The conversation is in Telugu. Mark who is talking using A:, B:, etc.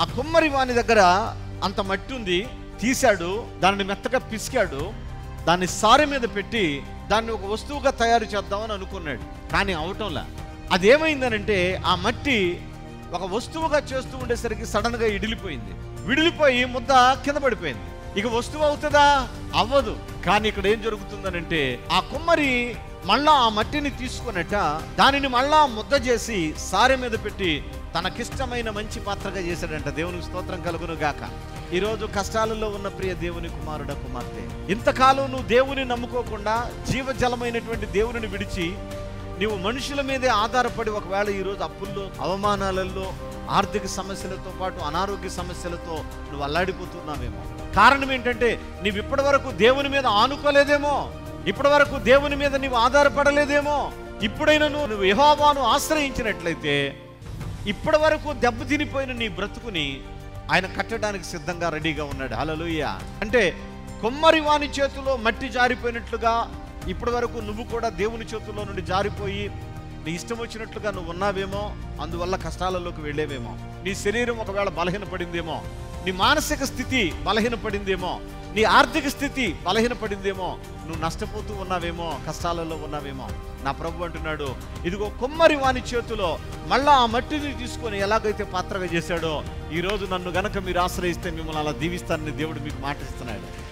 A: ఆ కుమ్మరి వాని దగ్గర అంత మట్టి ఉంది, తీశాడు, దానిని మెత్తగా పిసికాడు, దాన్ని సారె మీద పెట్టి దాన్ని ఒక వస్తువుగా తయారు చేద్దామని అనుకున్నాడు. కానీ అవటంలా. అదేమైందనంటే ఆ మట్టి ఒక వస్తువుగా చేస్తూ ఉండేసరికి సడన్గా ఇడిలిపోయింది. విడిలిపోయి ముద్ద కింద పడిపోయింది. ఇక వస్తువు అవుతుందా? అవ్వదు. కానీ ఇక్కడ ఏం జరుగుతుందనంటే ఆ కుమ్మరి మళ్ళా ఆ మట్టిని తీసుకున్నట్ట దానిని మళ్ళా ముద్ద చేసి సారె మీద పెట్టి తనకిష్టమైన మంచి పాత్రగా చేశాడంట. దేవునికి స్తోత్రం కలుగును గాక. ఈరోజు కష్టాలలో ఉన్న ప్రియ దేవుని కుమారుడ కుమార్తె, ఇంతకాలం నువ్వు దేవుని నమ్ముకోకుండా జీవజలమైనటువంటి దేవుని విడిచి నీవు మనుషుల మీదే ఆధారపడి ఒకవేళ ఈరోజు అప్పుల్లో, అవమానాలలో, ఆర్థిక సమస్యలతో పాటు అనారోగ్య సమస్యలతో నువ్వు అల్లాడిపోతున్నావేమో. కారణం ఏంటంటే నీవు ఇప్పటి వరకు దేవుని మీద ఆనుకోలేదేమో, ఇప్పటి వరకు దేవుని మీద నీవు ఆధారపడలేదేమో. ఇప్పుడైనా నువ్వు యెహోవాను ఆశ్రయించినట్లయితే ఇప్పటి వరకు దెబ్బతినిపోయిన నీ బ్రతుకుని ఆయన కట్టడానికి సిద్ధంగా రెడీగా ఉన్నాడు. హల్లెలూయా. అంటే కుమ్మరి వాని చేతిలో మట్టి జారిపోయినట్లుగా ఇప్పటి వరకు నువ్వు కూడా దేవుని చేతుల్లో నుండి జారిపోయి నీ ఇష్టం వచ్చినట్లుగా నువ్వు ఉన్నావేమో. అందువల్ల కష్టాలలోకి వెళ్ళేవేమో. నీ శరీరం ఒకవేళ బలహీనపడిందేమో, నీ మానసిక స్థితి బలహీనపడిందేమో, నీ ఆర్థిక స్థితి బలహీనపడిందేమో, నువ్వు నష్టపోతూ ఉన్నావేమో, కష్టాలలో ఉన్నావేమో. నా ప్రభు అంటున్నాడు, ఇదిగో కుమ్మరి వాని చేతిలో మళ్ళా ఆ మట్టిని తీసుకొని ఎలాగైతే పాత్రగా చేశాడో, ఈరోజు నన్ను గనక మీరు ఆశ్రయిస్తే మిమ్మల్ని అలా దీవిస్తానని దేవుడు మీకు మాట ఇస్తున్నాడు.